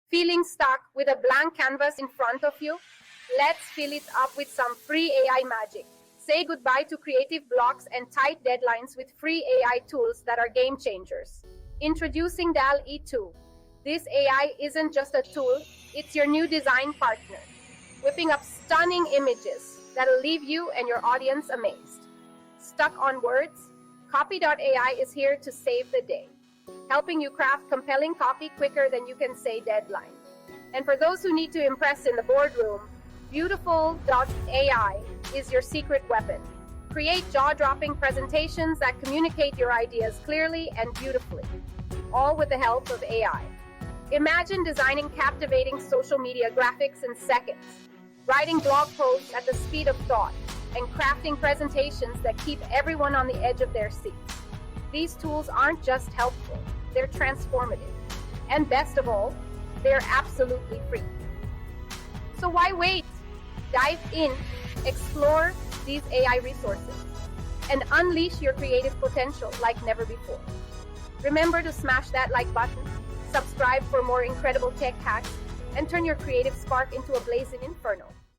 Feeling stuck with a blank canvas in front of you? Let's fill it up with some free AI magic. Say goodbye to creative blocks and tight deadlines with free AI tools that are game changers. Introducing Dellie.ai. This AI isn't just a tool, it's your new design partner, whipping up stunning images that'll leave you and your audience amazed. Stuck on words? Copy.ai is here to save the day, helping you craft compelling copy quicker than you can say deadline. And for those who need to impress in the boardroom, beautiful.ai is your secret weapon. Create jaw-dropping presentations that communicate your ideas clearly and beautifully, all with the help of AI. Imagine designing captivating social media graphics in seconds, writing blog posts at the speed of thought, and crafting presentations that keep everyone on the edge of their seats. These tools aren't just helpful, they're transformative. And best of all, they're absolutely free. So why wait? Dive in, explore these AI resources, and unleash your creative potential like never before. Remember to smash that like button, subscribe for more incredible tech hacks, and turn your creative spark into a blazing inferno.